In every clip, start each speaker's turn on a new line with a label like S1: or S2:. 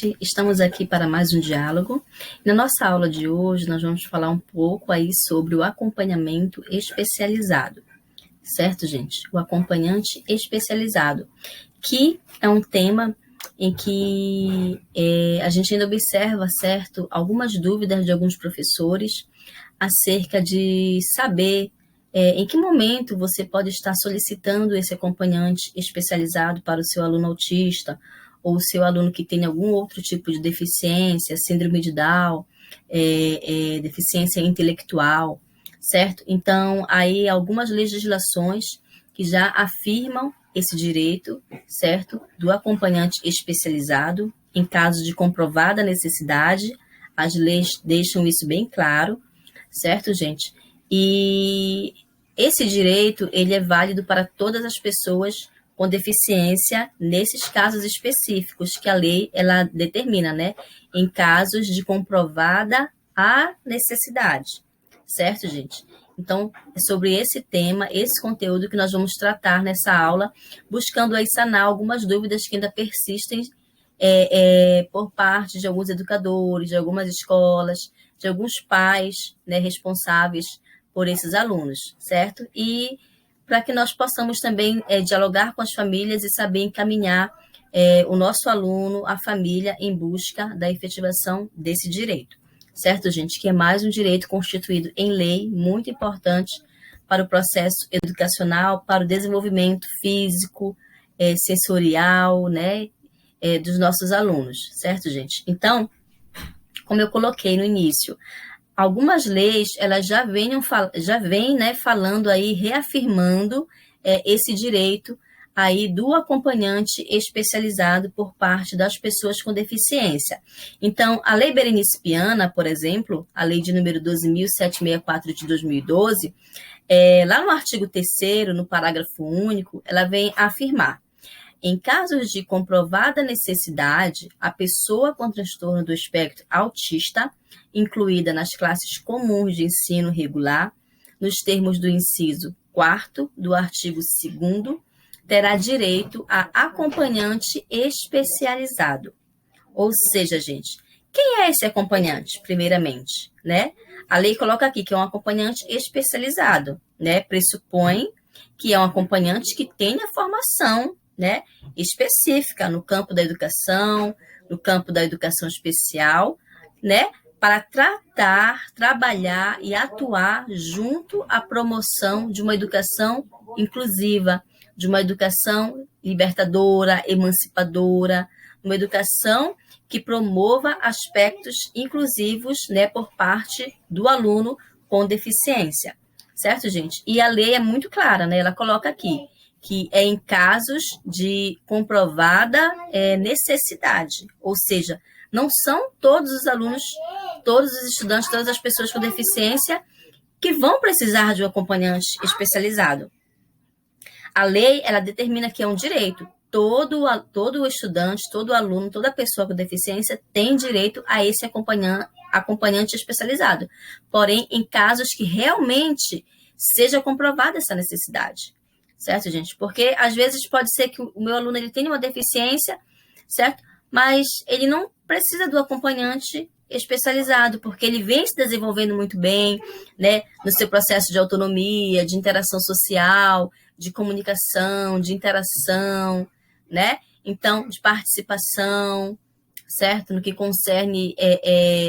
S1: gente, estamos aqui para mais um diálogo. Na nossa aula de hoje, nós vamos falar um pouco aí sobre o acompanhamento especializado, certo, gente? O acompanhante especializado, que é um tema em que a gente ainda observa, certo, algumas dúvidas de alguns professores acerca de saber em que momento você pode estar solicitando esse acompanhante especializado para o seu aluno autista ou o seu aluno que tem algum outro tipo de deficiência, síndrome de Down, deficiência intelectual, certo? Então, aí algumas legislações que já afirmam esse direito, certo? Do acompanhante especializado em caso de comprovada necessidade, as leis deixam isso bem claro, certo, gente? E esse direito, ele é válido para todas as pessoas com deficiência nesses casos específicos que a lei, ela determina, né? Em casos de comprovada a necessidade, certo, gente? Então, é sobre esse tema, esse conteúdo que nós vamos tratar nessa aula, buscando aí sanar algumas dúvidas que ainda persistem por parte de alguns educadores, de algumas escolas, de alguns pais, né, responsáveis por esses alunos, certo? E para que nós possamos também dialogar com as famílias e saber encaminhar o nosso aluno, a família, em busca da efetivação desse direito, certo, gente? Que é mais um direito constituído em lei, muito importante para o processo educacional, para o desenvolvimento físico, sensorial, né, dos nossos alunos, certo, gente? Então, como eu coloquei no início, algumas leis, elas já vêm, né, falando aí, reafirmando esse direito aí do acompanhante especializado por parte das pessoas com deficiência. Então, a Lei Berenice Piana, por exemplo, a lei de número 12.764 de 2012, lá no artigo 3º, no parágrafo único, ela vem afirmar: em casos de comprovada necessidade, a pessoa com transtorno do espectro autista, incluída nas classes comuns de ensino regular, nos termos do inciso 4º do artigo 2º, terá direito a acompanhante especializado. Ou seja, gente, quem é esse acompanhante, primeiramente, né? A lei coloca aqui que é um acompanhante especializado, né? Pressupõe que é um acompanhante que tenha formação, né, específica no campo da educação, no campo da educação especial, né, para tratar, trabalhar e atuar junto à promoção de uma educação inclusiva, de uma educação libertadora, emancipadora, uma educação que promova aspectos inclusivos, né, por parte do aluno com deficiência, certo, gente? E a lei é muito clara, né? Ela coloca aqui que é em casos de comprovada necessidade, ou seja, não são todos os alunos, todos os estudantes, todas as pessoas com deficiência que vão precisar de um acompanhante especializado. A lei, ela determina que é um direito. Todo estudante, todo aluno, toda pessoa com deficiência tem direito a esse acompanhante especializado. Porém, em casos que realmente seja comprovada essa necessidade. Certo, gente? Porque, às vezes, pode ser que o meu aluno ele tenha uma deficiência, certo? Mas ele não precisa do acompanhante especializado, porque ele vem se desenvolvendo muito bem, né? No seu processo de autonomia, de interação social, de comunicação, de interação, né? Então, de participação, certo? No que concerne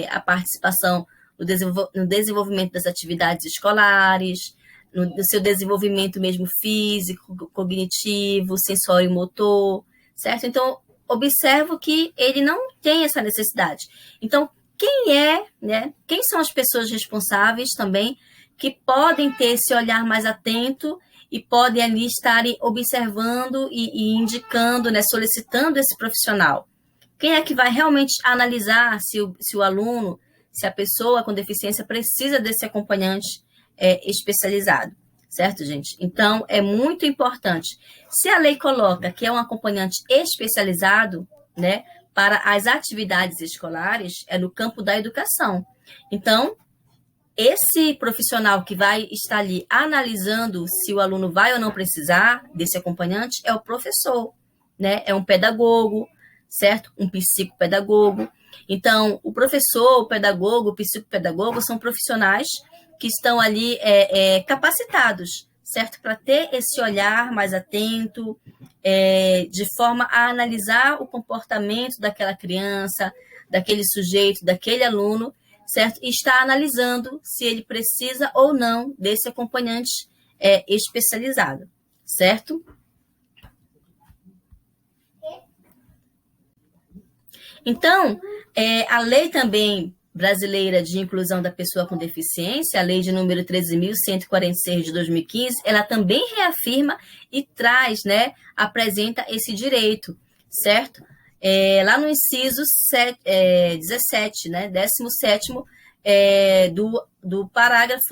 S1: a participação no desenvolvimento das atividades escolares, no seu desenvolvimento mesmo físico, cognitivo, sensório-motor, certo? Então, observo que ele não tem essa necessidade. Então, quem são as pessoas responsáveis também que podem ter esse olhar mais atento e podem ali estarem observando e indicando, né, solicitando esse profissional? Quem é que vai realmente analisar se o aluno, se a pessoa com deficiência precisa desse acompanhante especializado, certo, gente? Então, é muito importante. Se a lei coloca que é um acompanhante especializado, né, para as atividades escolares, é no campo da educação. Então, esse profissional que vai estar ali analisando se o aluno vai ou não precisar desse acompanhante é o professor, né? É um pedagogo, certo? Um psicopedagogo. Então, o professor, o pedagogo, o psicopedagogo são profissionais que estão ali capacitados, certo? Para ter esse olhar mais atento, de forma a analisar o comportamento daquela criança, daquele sujeito, daquele aluno, certo? E está analisando se ele precisa ou não desse acompanhante especializado, certo? Então, a lei também brasileira de inclusão da pessoa com deficiência, a lei de número 13.146 de 2015, ela também reafirma e traz, né, apresenta esse direito, certo? Lá no inciso 17, né, 17º, do parágrafo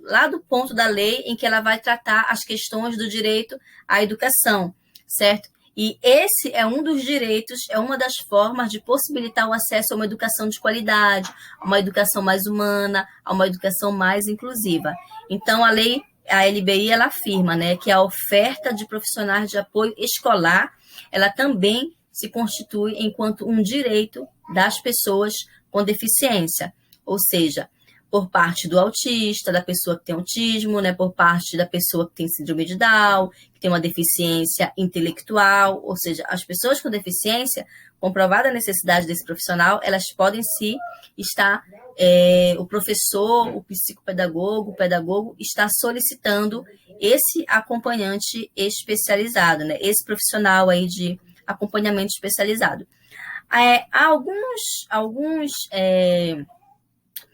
S1: lá do ponto da lei em que ela vai tratar as questões do direito à educação, certo? E esse é um dos direitos, é uma das formas de possibilitar o acesso a uma educação de qualidade, a uma educação mais humana, a uma educação mais inclusiva. Então, a LBI, ela afirma, né, que a oferta de profissionais de apoio escolar, ela também se constitui enquanto um direito das pessoas com deficiência, ou seja, por parte do autista, da pessoa que tem autismo, né, por parte da pessoa que tem síndrome de Down, que tem uma deficiência intelectual, ou seja, as pessoas com deficiência, comprovada a necessidade desse profissional, elas podem estar, o professor, o psicopedagogo, o pedagogo, está solicitando esse acompanhante especializado, né, esse profissional aí de acompanhamento especializado. Há alguns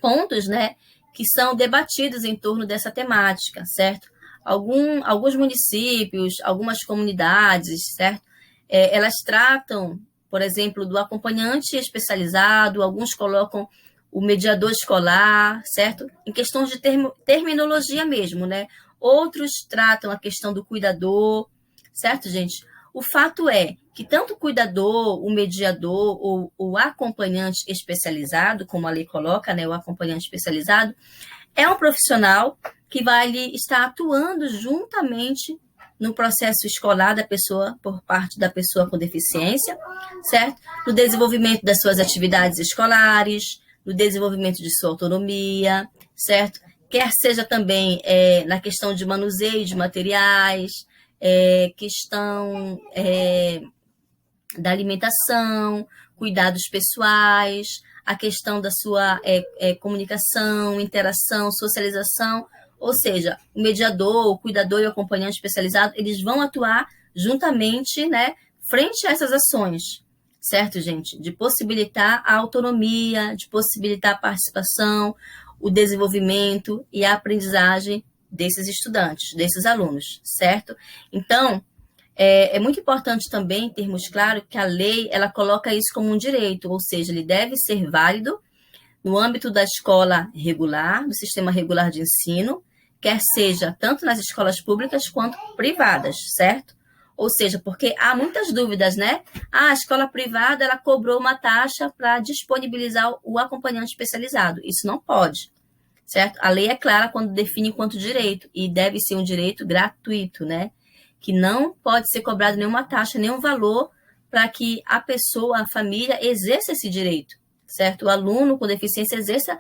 S1: pontos, né, que são debatidos em torno dessa temática, certo? Alguns municípios, algumas comunidades, certo? Elas tratam, por exemplo, do acompanhante especializado, alguns colocam o mediador escolar, certo? Em questões de terminologia mesmo, né? Outros tratam a questão do cuidador, certo, gente? O fato é que tanto o cuidador, o mediador ou o acompanhante especializado, como a lei coloca, né, o acompanhante especializado, é um profissional que vai estar atuando juntamente no processo escolar da pessoa, por parte da pessoa com deficiência, certo? No desenvolvimento das suas atividades escolares, no desenvolvimento de sua autonomia, certo? Quer seja também na questão de manuseio de materiais, questão da alimentação, cuidados pessoais, a questão da sua comunicação, interação, socialização, ou seja, o mediador, o cuidador e o acompanhante especializado, eles vão atuar juntamente, né, frente a essas ações, certo, gente? De possibilitar a autonomia, de possibilitar a participação, o desenvolvimento e a aprendizagem desses estudantes, desses alunos, certo? Então, é muito importante também termos claro que a lei, ela coloca isso como um direito, ou seja, ele deve ser válido no âmbito da escola regular, do sistema regular de ensino, quer seja tanto nas escolas públicas quanto privadas, certo? Ou seja, porque há muitas dúvidas, né? A escola privada, ela cobrou uma taxa para disponibilizar o acompanhante especializado. Isso não pode, certo? A lei é clara quando define enquanto direito, e deve ser um direito gratuito, né? Que não pode ser cobrado nenhuma taxa, nenhum valor para que a pessoa, a família, exerça esse direito, certo? O aluno com deficiência exerça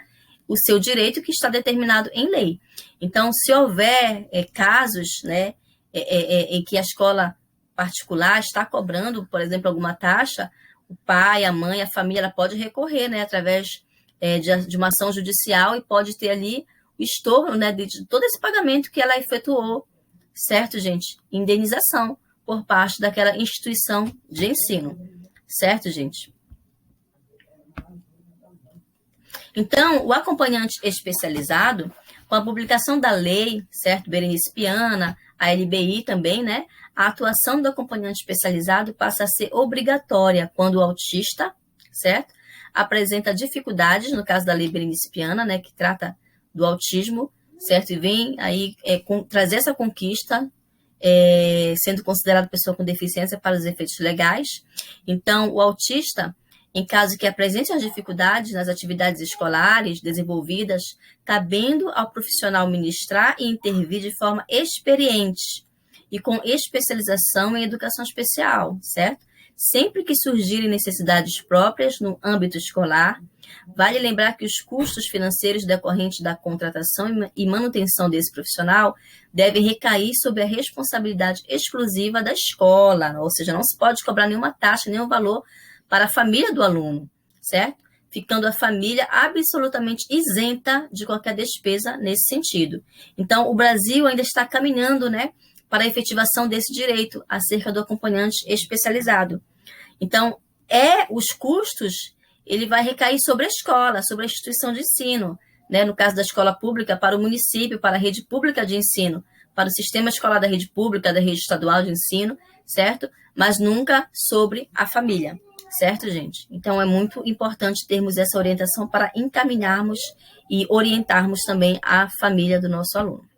S1: o seu direito que está determinado em lei. Então, se houver casos, né, em que a escola particular está cobrando, por exemplo, alguma taxa, o pai, a mãe, a família, ela pode recorrer, né, através de uma ação judicial e pode ter ali o estorno, né, de todo esse pagamento que ela efetuou, certo, gente? Indenização por parte daquela instituição de ensino, certo, gente? Então, o acompanhante especializado, com a publicação da lei, certo, Berenice Piana, a LBI também, né, a atuação do acompanhante especializado passa a ser obrigatória quando o autista, certo, apresenta dificuldades, no caso da lei Berenice Piana, né, que trata do autismo, certo, e vem aí trazer essa conquista, sendo considerado pessoa com deficiência para os efeitos legais. Então, o autista, em caso que apresente as dificuldades nas atividades escolares desenvolvidas, cabendo ao profissional ministrar e intervir de forma experiente e com especialização em educação especial, certo? sempre que surgirem necessidades próprias no âmbito escolar. Vale lembrar que os custos financeiros decorrentes da contratação e manutenção desse profissional devem recair sobre a responsabilidade exclusiva da escola, ou seja, não se pode cobrar nenhuma taxa, nenhum valor para a família do aluno, certo? Ficando a família absolutamente isenta de qualquer despesa nesse sentido. Então, o Brasil ainda está caminhando, né, para a efetivação desse direito acerca do acompanhante especializado. Então, os custos, ele vai recair sobre a escola, sobre a instituição de ensino, né? No caso da escola pública, para o município, para a rede pública de ensino, para o sistema escolar da rede pública, da rede estadual de ensino, certo? Mas nunca sobre a família, certo, gente? Então, é muito importante termos essa orientação para encaminharmos e orientarmos também a família do nosso aluno.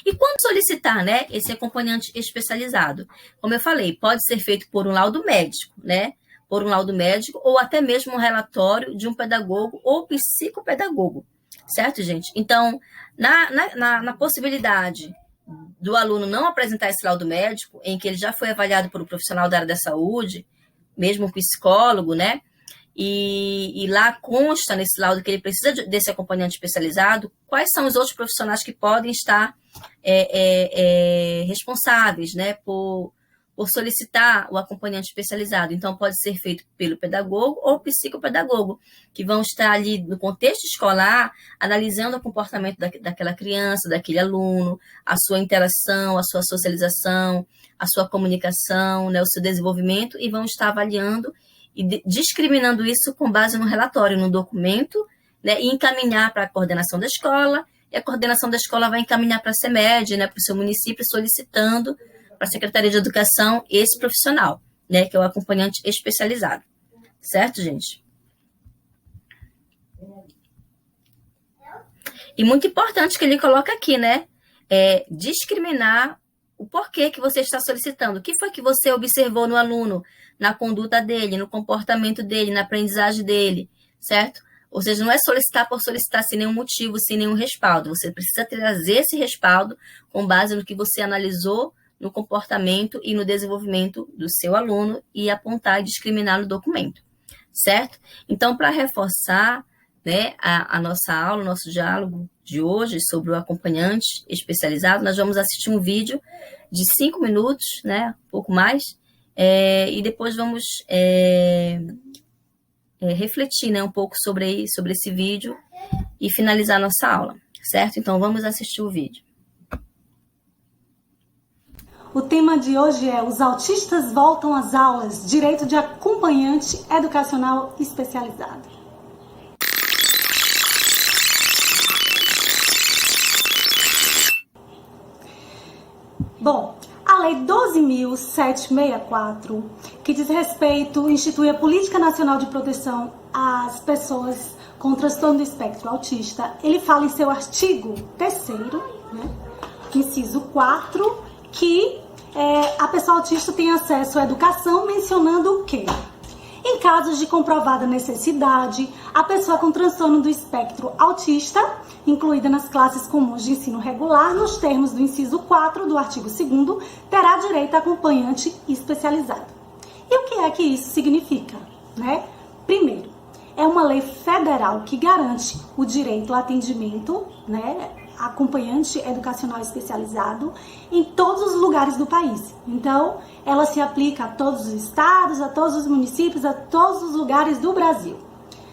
S1: E quando solicitar, né, esse acompanhante especializado? Como eu falei, pode ser feito por um laudo médico, né? Por um laudo médico ou até mesmo um relatório de um pedagogo ou psicopedagogo, certo, gente? Então, na possibilidade do aluno não apresentar esse laudo médico, em que ele já foi avaliado por um profissional da área da saúde, mesmo um psicólogo, né? E lá consta nesse laudo que ele precisa desse acompanhante especializado, quais são os outros profissionais que podem estar responsáveis, né, por solicitar o acompanhante especializado. Então, pode ser feito pelo pedagogo ou psicopedagogo, que vão estar ali no contexto escolar, analisando o comportamento daquela criança, daquele aluno, a sua interação, a sua socialização, a sua comunicação, né, o seu desenvolvimento, e vão estar avaliando e discriminando isso com base no relatório, no documento, né, e encaminhar para a coordenação da escola, e a coordenação da escola vai encaminhar para a CEMED, né, para o seu município, solicitando para a Secretaria de Educação esse profissional, né, que é o acompanhante especializado. Certo, gente? E muito importante que ele coloca aqui, né, discriminar o porquê que você está solicitando. O que foi que você observou no aluno, na conduta dele, no comportamento dele, na aprendizagem dele, certo? Ou seja, não é solicitar por solicitar sem nenhum motivo, sem nenhum respaldo. Você precisa trazer esse respaldo com base no que você analisou no comportamento e no desenvolvimento do seu aluno e apontar e discriminar no documento, certo? Então, para reforçar, né, a nossa aula, o nosso diálogo de hoje sobre o acompanhante especializado, nós vamos assistir um vídeo de 5 minutos, né, um pouco mais, e depois vamos refletir, né, um pouco sobre esse vídeo e finalizar a nossa aula, certo? Então, vamos assistir o vídeo.
S2: O tema de hoje é: os autistas voltam às aulas, direito de acompanhante educacional especializado. Bom, a Lei 12.764, que diz respeito, institui a Política Nacional de Proteção às Pessoas com Transtorno do Espectro Autista, ele fala em seu artigo 3º, né, inciso 4, que a pessoa autista tem acesso à educação, mencionando o quê? Em casos de comprovada necessidade, a pessoa com transtorno do espectro autista, incluída nas classes comuns de ensino regular, nos termos do inciso 4 do artigo 2º, terá direito a acompanhante especializado. E o que é que isso significa, né? Primeiro, é uma lei federal que garante o direito ao atendimento, né, acompanhante educacional especializado em todos os lugares do país. Então, ela se aplica a todos os estados, a todos os municípios, a todos os lugares do Brasil.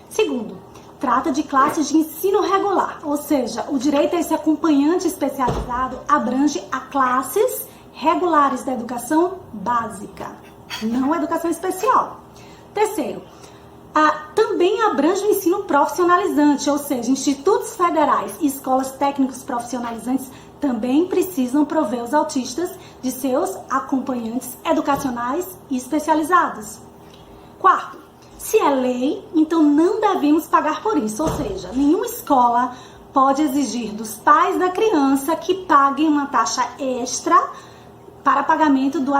S2: Segundo, trata de classes de ensino regular, ou seja, o direito a esse acompanhante especializado abrange a classes regulares da educação básica, não a educação especial. Terceiro, também abrange o ensino profissionalizante, ou seja, institutos federais e escolas técnicos profissionalizantes também precisam prover os autistas de seus acompanhantes educacionais e especializados. Quarto, se é lei, então não devemos pagar por isso, ou seja, nenhuma escola pode exigir dos pais da criança que paguem uma taxa extra para pagamento do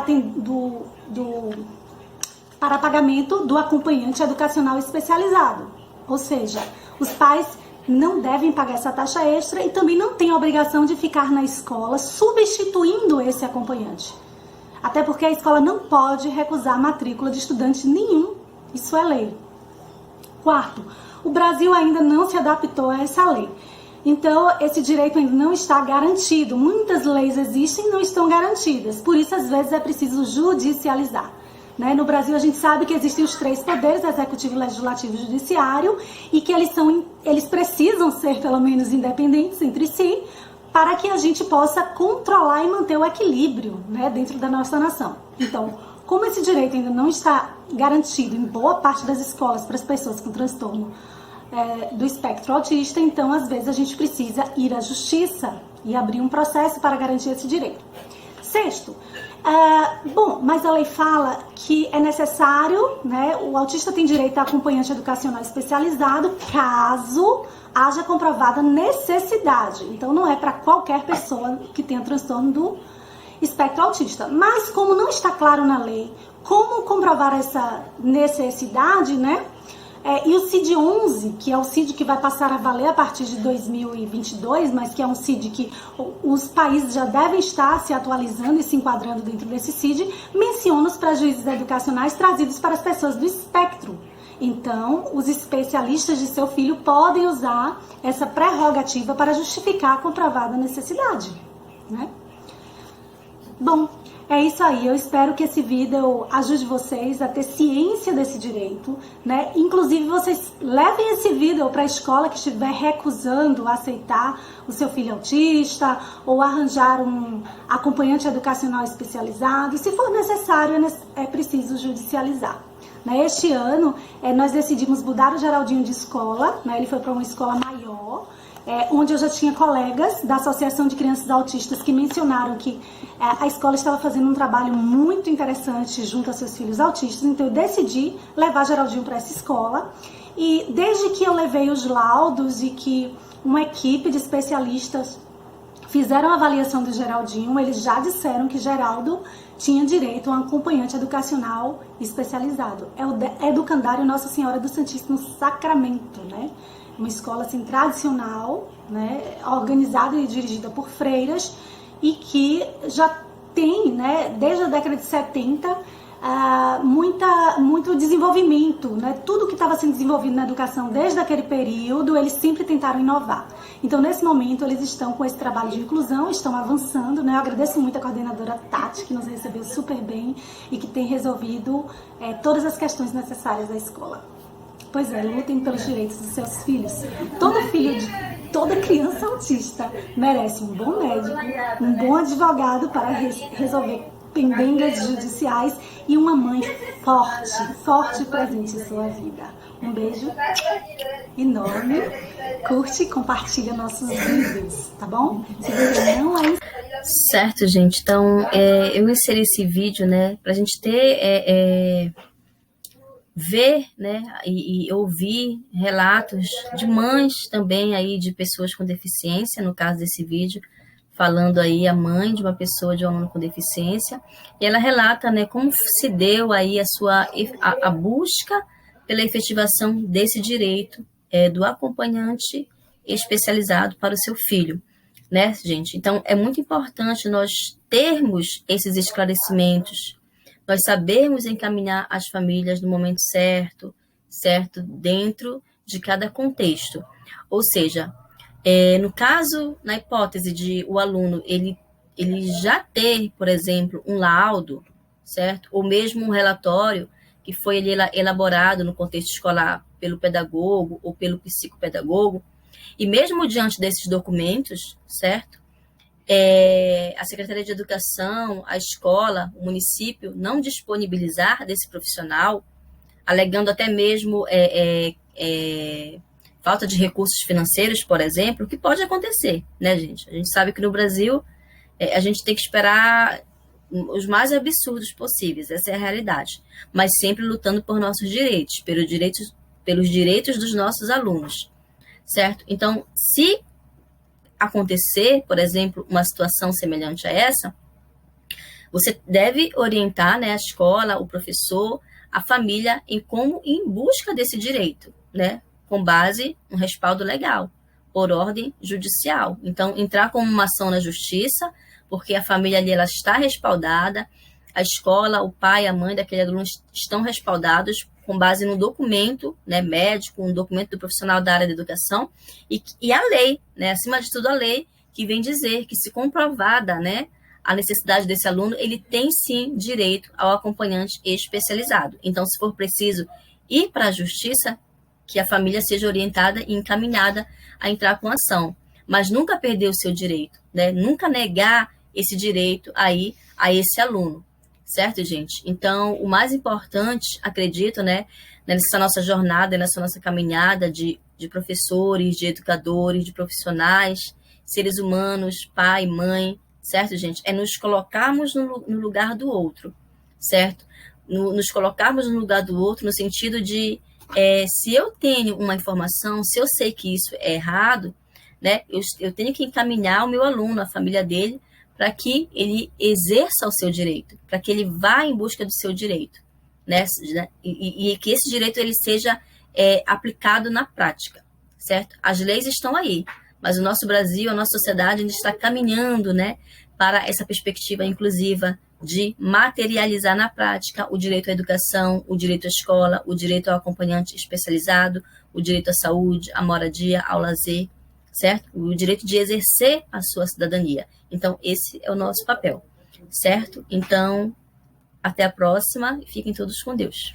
S2: acompanhante educacional especializado. Ou seja, os pais não devem pagar essa taxa extra e também não têm a obrigação de ficar na escola substituindo esse acompanhante. Até porque a escola não pode recusar a matrícula de estudante nenhum. Isso é lei. Quarto, o Brasil ainda não se adaptou a essa lei. Então, esse direito ainda não está garantido. Muitas leis existem e não estão garantidas. Por isso, às vezes, é preciso judicializar. Né? No Brasil, a gente sabe que existem os 3 poderes, executivo, legislativo e judiciário, e que eles precisam ser, pelo menos, independentes entre si, para que a gente possa controlar e manter o equilíbrio, né, dentro da nossa nação. Então, como esse direito ainda não está garantido em boa parte das escolas para as pessoas com transtorno do espectro autista, então às vezes a gente precisa ir à justiça e abrir um processo para garantir esse direito. Sexto, mas a lei fala que é necessário, né, o autista tem direito a acompanhante educacional especializado caso haja comprovada necessidade. Então não é para qualquer pessoa que tenha transtorno do espectro autista. Mas como não está claro na lei como comprovar essa necessidade, né? E o CID-11, que é o CID que vai passar a valer a partir de 2022, mas que é um CID que os países já devem estar se atualizando e se enquadrando dentro desse CID, menciona os prejuízos educacionais trazidos para as pessoas do espectro. Então, os especialistas de seu filho podem usar essa prerrogativa para justificar a comprovada necessidade, né? Bom, é isso aí. Eu espero que esse vídeo ajude vocês a ter ciência desse direito, né? Inclusive, vocês levem esse vídeo para a escola que estiver recusando aceitar o seu filho autista ou arranjar um acompanhante educacional especializado. Se for necessário, é preciso judicializar. Este ano, nós decidimos mudar o Geraldinho de escola, né? Ele foi para uma escola maior, onde eu já tinha colegas da Associação de Crianças Autistas que mencionaram que a escola estava fazendo um trabalho muito interessante junto a seus filhos autistas, então eu decidi levar Geraldinho para essa escola. E desde que eu levei os laudos e que uma equipe de especialistas fizeram a avaliação do Geraldinho, eles já disseram que Geraldo tinha direito a um acompanhante educacional especializado. É o Educandário Nossa Senhora do Santíssimo Sacramento, né? Uma escola assim, tradicional, né? Organizada e dirigida por freiras e que já tem, né, desde a década de 70, muito desenvolvimento, né? Tudo que estava sendo desenvolvido na educação desde aquele período, eles sempre tentaram inovar. Então, nesse momento, eles estão com esse trabalho de inclusão, estão avançando, né? Eu agradeço muito a coordenadora Tati, que nos recebeu super bem e que tem resolvido todas as questões necessárias da escola. Pois é, lutem pelos direitos dos seus filhos. Todo filho de toda criança autista merece um bom médico, um bom advogado para resolver pendengas judiciais e uma mãe forte e presente em sua vida. Um beijo enorme. Curte e compartilha nossos vídeos, tá bom? Se você não é...
S1: Certo, gente. Então, eu inseri esse vídeo, né, pra gente ter... ver, né, e ouvir relatos de mães também aí de pessoas com deficiência, no caso desse vídeo, falando aí a mãe de uma pessoa, de um aluno com deficiência, e ela relata, né, como se deu aí a busca pela efetivação desse direito do acompanhante especializado para o seu filho, né, gente? Então, é muito importante nós termos esses esclarecimentos, nós sabemos encaminhar as famílias no momento certo, dentro de cada contexto. Ou seja, no caso, na hipótese de o aluno, ele já ter, por exemplo, um laudo, certo? Ou mesmo um relatório que foi elaborado no contexto escolar pelo pedagogo ou pelo psicopedagogo, e mesmo diante desses documentos, certo? A Secretaria de Educação, a escola, o município não disponibilizar desse profissional, alegando até mesmo falta de recursos financeiros, por exemplo, o que pode acontecer, né, gente? A gente sabe que no Brasil a gente tem que esperar os mais absurdos possíveis, essa é a realidade, mas sempre lutando por nossos direitos, pelos direitos dos nossos alunos, certo? Então, se acontecer, por exemplo, uma situação semelhante a essa, você deve orientar, né, a escola, o professor, a família em busca desse direito, né, com base no respaldo legal, por ordem judicial. Então, entrar com uma ação na justiça, porque a família ali ela está respaldada, a escola, o pai, a mãe daquele aluno estão respaldados com base no documento, né, médico, um documento do profissional da área da educação, e a lei, né, acima de tudo a lei, que vem dizer que, se comprovada, né, a necessidade desse aluno, ele tem sim direito ao acompanhante especializado. Então, se for preciso ir para a justiça, que a família seja orientada e encaminhada a entrar com ação, mas nunca perder o seu direito, né? Nunca negar esse direito aí a esse aluno, certo, gente? Então, o mais importante, acredito, né, nessa nossa jornada, nessa nossa caminhada de professores, de educadores, de profissionais, seres humanos, pai, mãe, certo, gente? É nos colocarmos no lugar do outro, certo? Nos colocarmos no lugar do outro no sentido de, se eu tenho uma informação, se eu sei que isso é errado, né, eu tenho que encaminhar o meu aluno, a família dele, para que ele exerça o seu direito, para que ele vá em busca do seu direito, né? E que esse direito ele seja aplicado na prática, certo? As leis estão aí, mas o nosso Brasil, a nossa sociedade ainda está caminhando, né, para essa perspectiva inclusiva de materializar na prática o direito à educação, o direito à escola, o direito ao acompanhante especializado, o direito à saúde, à moradia, ao lazer, certo? O direito de exercer a sua cidadania. Então, esse é o nosso papel, certo? Então, até a próxima e fiquem todos com Deus.